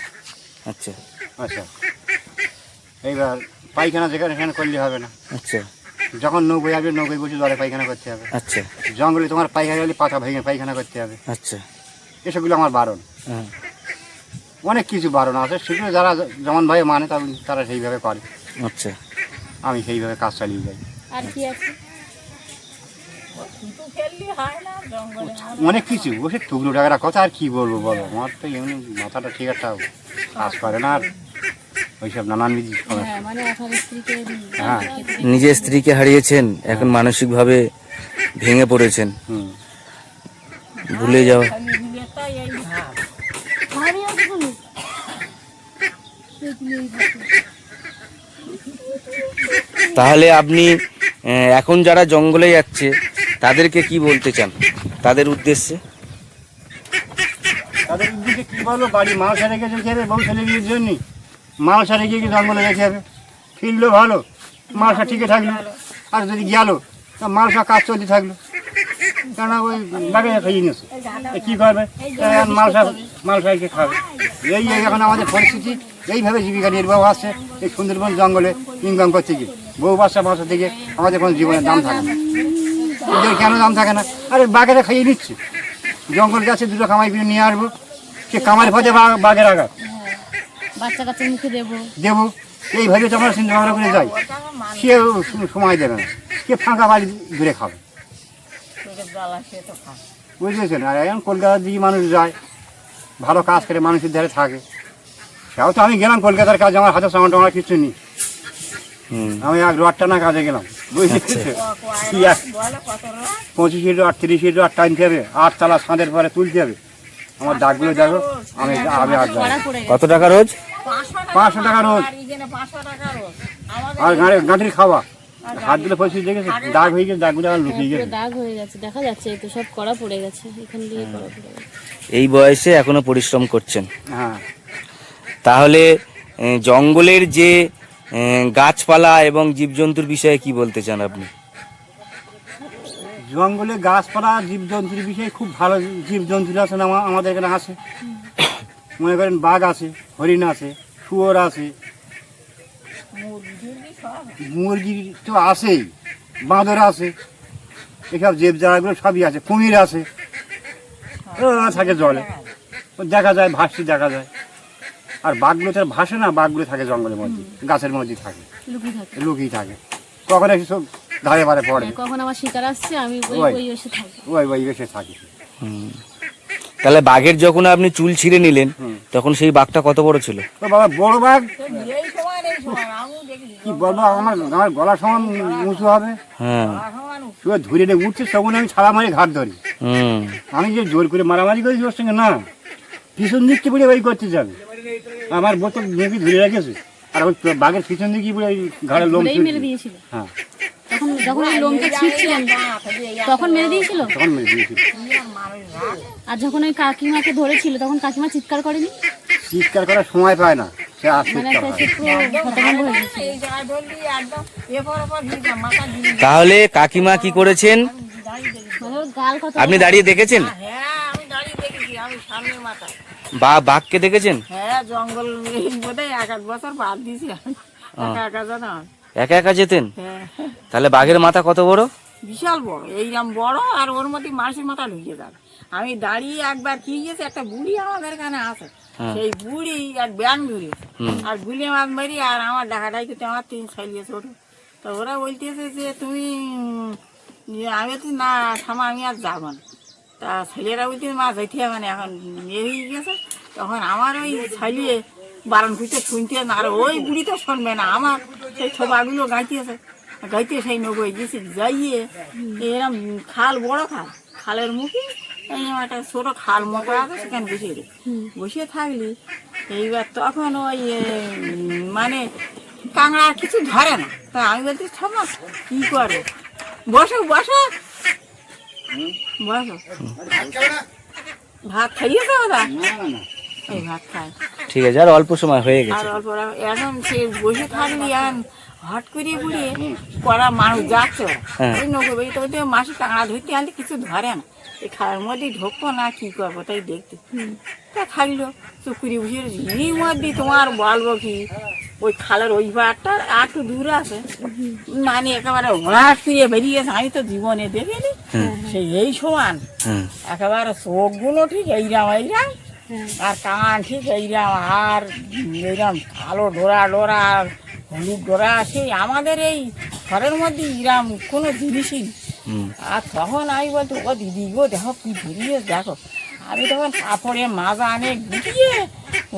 আচ্ছা, আচ্ছা, এইবার পায়খানা যেখানে সেখানে করলে হবে না। আচ্ছা, যখন নৌকোয় আসবে নৌকোয় বসে জলে পায়খানা করতে হবে। আচ্ছা, জঙ্গলে তোমার পায়খানা হলে পাতা ভেঙে পায়খানা করতে হবে। আচ্ছা, এসবগুলো আমার বারণ। হ্যাঁ, অনেক কিছু বারণ আছে, সেগুলো যারা যেমনভাবে মানে তারা সেইভাবে করে, আচ্ছা, আমি সেইভাবে কাজ চালিয়ে যাই। আর কি আছে? শুধু খেললে হয় না জঙ্গলে। অনেক কিছু, ও সে টুকরো টাকার কথা আর কি বলবো বলো, আমার তো এমনি মাথাটা ঠিক একটা কাজ করে না, আর ওইসব নানানবিধ সমস্যা। হ্যাঁ মানে আপনার স্ত্রীকে হ্যাঁ, নিজের স্ত্রীকে হারিয়েছেন, এখন মানসিকভাবে ভেঙে পড়েছেন, হুম। ভুলে যাওয়া। খালি বিয়েটাই এই ভাব। ভারী আছে কোনো? সেগুলোই থাকে। তাহলে আপনি এখন যারা জঙ্গলে যাচ্ছে তাদেরকে কি বলতে চান, তাদের উদ্দেশ্যে? তাদের উদ্দেশ্যে কী বলবো, বাড়ি মাল সারে গিয়ে যেতে হবে, বউ ছেলে গিয়ে জন্য মাল সারে গিয়ে জঙ্গলে যেতে হবে। ফিরলো ভালো, মালসা ঠিকই থাকলো, আর যদি গেল তা মালসা কাজ চলতে থাকলো, কেননা ওই বাগে খাইয়ে নিয়েছে, কী করবে, মালসাইকে খাবে। এই এখন আমাদের পরিস্থিতি, এইভাবে জীবিকা নির্বাহ আসছে এই সুন্দরবন জঙ্গলে ইনকাম করতে গিয়ে। বউ বাচ্চা থেকে আমাদের কোনো জীবনের দাম থাকে না। এদের কেন দাম থাকে না? আরে বাঘেরা খাইয়ে নিচ্ছে, জঙ্গল গাছে দুটো কামাই করে নিয়ে আসবো, সে কামাই পথে বাঘের আঘাত বাচ্চা কাচ্চা মুখে দেবো। দেবো, এইভাবে তো আমরা চিন্তা ভাবনা করে যাই। সে সময় দেবে না, সে ফাঁকা বাড়ি ঘুরে খাবে, তোদের জ্বালা সে তো খায়। বুঝতেছেন? আর এখন কলকাতার দিকে মানুষ যায়, ভালো কাজ করে মানুষের ধারে থাকে। সেও তো আমি গেলাম কলকাতার কাজে, আমার হাতে সামান টামার কিছু নেই, হুম, আমি এক রোয়ারটা না কাজে গেলাম, বুঝতে কি এক বলে কত রোয়া? 25 রোয়ার 30 রোয়ার টানতে হবে, 8 তলা ছাদের পরে তুলতে হবে। আমার দাগগুলো দেখো, আমি আর যাই। কড়া পড়ে গেছে। কত টাকা রোজ? 500 টাকা রোজ, আর এখানে 500 টাকা রোজ। আমাদের আর গাঁটির খাওয়া, হাতগুলো পরিস্থিতি দেখেছে, দাগ হয়ে গেছে, দাগগুলো আমার লুকিয়ে পুরো গেছে। দাগ হয়ে গেছে, দেখা যাচ্ছে এই তো সব কড়া পড়ে গেছে, এখান দিয়ে কড়া পড়ে গেছে। এই বয়সে এখনো পরিশ্রম করছেন। হ্যাঁ, তাহলে জঙ্গলের যে গাছপালা এবং জীবজন্তুর বিষয়ে কি বলতে চান আপনি? জঙ্গলে গাছপালা জীবজন্তুর বিষয়ে খুব ভালো জীবজন্তুরা আছে, আমাদের এখানে আছে। মনে করেন বাঘ আছে, হরিণ আছে, শুয়োর আছে, মুরগি সব মুরগি তো আছেই, বাঁদর আছে, এসব জেব জায়গাগুলো সবই আছে, কুমির আছে, থাকে জলে, দেখা যায় ভাসছি দেখা যায়। আর বাঘগুলো তো আর ভাসে না, বাঘগুলো থাকে জঙ্গলের মধ্যে, গাছের মধ্যে থাকে, লুকিয়ে থাকে। লুকিয়ে থাকে, কখন এসে সব ধারে বারে পড়ে, হ্যাঁ, কখন আমার শিকার আসছে আমি ওই ওই। ওই এসে থাকি। ওই এসে থাকে। তাহলে বাঘের যখন আপনি চুল ছিঁড়ে নিলেন তখন সেই বাঘটা কত বড় ছিল? তো বাবা বড় বাঘ এই সময় আমি দেখি কি বলবো, আমার আমার গলা সমান উঁচু হবে, হ্যাঁ। শুয়ে ধরে নিয়ে উঠছে, তখন আমি ছাড়া মারি ঘাট ধরি। হুম। আমি যে জোর করে মারামারি করেছি ওর সঙ্গে, না, পিছন দিকটি পড়ে ওই করতে যাবে, আমার বোতল মেপি ধরে রেখেছে, আর ওই বাঘের পিছন দিকে পড়ে ওই ঘাড়ের লোম ধরেই মেরে ছিঁড়ছে। দিয়েছিল। হ্যাঁ, তখন যখন ওই লোমটা ছিঁড়ছিলেন তখন মেরে দিয়েছিল। তখন মেরে দিয়েছিল। আর যখন ওই কাকিমাকে ধরেছিল তখন কাকিমা চিৎকার করেনি? চিৎকার করার সময় পায় না, সে আর মানে চিৎকার একটা হয় সে পুরো হতভম্ব হয়ে গেছিল। এই জায়গায় ধরলি একদম এরপর দিয়ে মাথা দিয়ে তাহলে কাকিমা কি করেছেন? দাঁড়িয়ে দেখি। মানে ওর গাল কত আপনি দাঁড়িয়ে দেখেছেন? হ্যাঁ আমি দাঁড়িয়ে দেখেছি, আমি সামনে মাথা। বা বাঘকে দেখেছেন? হ্যাঁ জঙ্গল বোধহয় 1-1 বছর বাদ দিয়েছি আমি, একা একা জানা। একা একা যেতেন? হ্যাঁ তাহলে বাঘের মাথা কত বড়? বিশাল বড়, এইরকম বড়, আর ওর মধ্যে মানুষের মাথা ঢুকে যাবে। আমি দাঁড়িয়ে একবার কি গেছে, একটা বুড়ি আমাদের এখানে আছে, সেই বুড়ি আর ব্যাং ধরে আর গুলি মাছ মারি, আর আমার ডাকাটাই করতে আমার 3 ছেলে ছোট। তো ওরা বলতেছে যে তুমি আমি তো না থামা, আমি আর যাবো না। তা ছেলেরা বলতে মা যাইতে হবে না, এখন মেরেই গেছে। তখন আমার ওই ছেলে বারণ করতে শুনতে না, আর ওই বুড়ি তো শুনবে না, আমার সেই ছোবাগুলো গাইতেছে, গাইতে সেই নগই গেছি যাইয়ে এরম খাল, বড় খাল, খালের মুখে এই একটা ছোট খাল মতো আছে, সেখানে বসে রে বসে থাকলি। এইবার তখন ওই মানে কাঁকড়া কিছু ধরে না। তা আমি বলছি থামা, কি করো, বসো বসো বসো। ভাত খাইয়েছে ওরা? এই ভাত খায়। ঠিক আছে, আর অল্প সময় হয়ে আর গেছে। অল্প এখন সে বসে থাকবি, এখন হট করে বুড়িয়ে করা মানুষ যাচ্ছে ওরা। হ্যাঁ। ওই নৌকো বেরিয়ে তো ওদের মাসে টাঙা ধরতে আনতে কিছু ধরে না, এই খালের মধ্যে ঢুকবো না কি করবো তাই দেখতে। তা থাকলো চুকুরি বসে রয়েছি, এর মধ্যে তোমার বলবো কি, ওই খালের ওই পাড়টা আর একটু দূর আছে, মানে একেবারে হঠাৎ করে বেরিয়েছে, আমি তো জীবনে দেখিনি সেই এই সমান, হুম। একেবারে চোখগুলো ঠিক এইরাম এইরাম, আর কান ঠিক এইরাম, আর এইরাম কালো ডোরা ডোরা, হলুদ ডোরা, সেই আমাদের এই ঘরের মধ্যে ইরাম কোনো জিনিসই নেই। আর তখন আমি বলতো ও দিদি গো দেখো কি ধরিয়ে দেখো। আমি তখন কাপড়ে মাজা আনে গুটিয়ে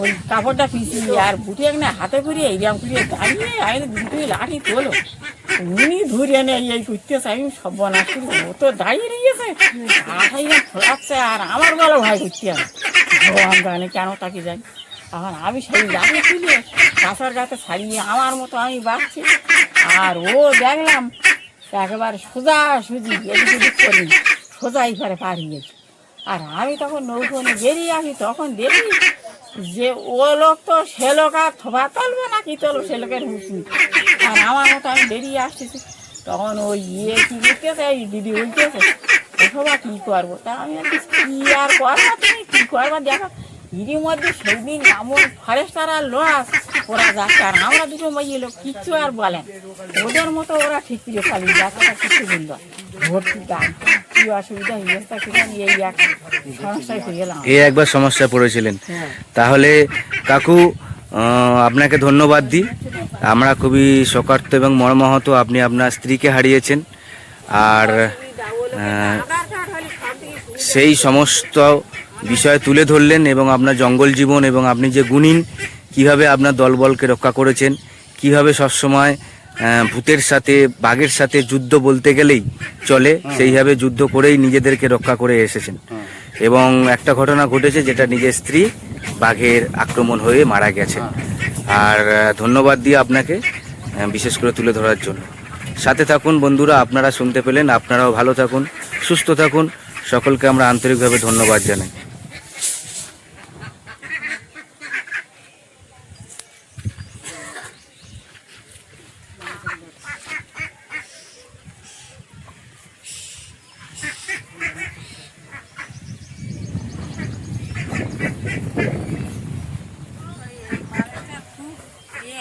ওই কাপড়টা পিছিয়ে আর বুটিয়ে না হাতে করে এইরাম করে দাঁড়িয়ে আমি দুটোই লাঠি তোলো, উনি ধরে এনে এই করতেছে, আমি সব বনাশ করি, ও তো দাঁড়িয়ে রয়েছে আঠাই না ফোলাচ্ছে, আর আমার গলা ভয় করতে হবে, ভগবান জানে কেন তাকে যাই। তখন আমি সেই লাঠি তুলে কাঁচার গাছে ছাড়িয়ে আমার মতো আমি বাঁচছি, আর ও দেখলাম একেবারে সোজা সুজি এদিক ওদিক করি, সোজা এইবারে পাড়িয়েছে। আর আমি তখন নৌকো নিয়ে বেরিয়ে আসি, তখন দেখি যে ও লোক তো সে লোক আর থোপা তুলবে না কি তুলবে, সে লোকের হুঁশ নেই। আর আমার মতো আমি বেরিয়ে আসতেছি, তখন ওই কি করতেছে, এই দিদি বলতেছে ওসবা কী করবো। তা আমি বলছি কী আর করবা, তুমি কী করবা দেখো। এরই মধ্যে সেদিন এমন ফরেস্টার আর লোক ওরা যাচ্ছে, আর আমরা দুটো মেয়ে লোক কিচ্ছু আর বলেন, ওদের মতো ওরা ঠিক করে চালিয়ে যাচ্ছে, কিছু বললো ভর্তি গান কি অসুবিধা হয়েছে, কিনা এই এক সমস্যায় হয়ে গেলাম। এই একবার সমস্যায় পড়েছিলেন। হ্যাঁ। তাহলে কাকু আপনাকে ধন্যবাদ দিই। আমরা খুবই শোকার্ত এবং মর্মাহত, আপনি আপনার স্ত্রীকে হারিয়েছেন, আর সেই সমস্ত বিষয় তুলে ধরলেন এবং আপনার জঙ্গল জীবন এবং আপনি যে গুণিন কিভাবে আপনার দলবলকে রক্ষা করেছেন, কিভাবে সবসময় ভূতের সাথে বাঘের সাথে যুদ্ধ বলতে গেলেই চলে, সেইভাবে যুদ্ধ করেই নিজেদেরকে রক্ষা করে এসেছেন। এবং একটা ঘটনা ঘটেছে যেটা নিজের স্ত্রী বাঘের আক্রমণ হয়ে মারা গেছে। আর ধন্যবাদ দিয়ে আপনাকে বিশেষ করে তুলে ধরার জন্য। সাথে থাকুন বন্ধুরা, আপনারা শুনতে পেলেন, আপনারাও ভালো থাকুন, সুস্থ থাকুন, সকলকে আমরা আন্তরিকভাবে ধন্যবাদ জানাই।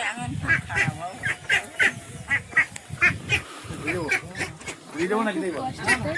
এখন খুব খারাপ নাকি দেখবো কষ্ট তো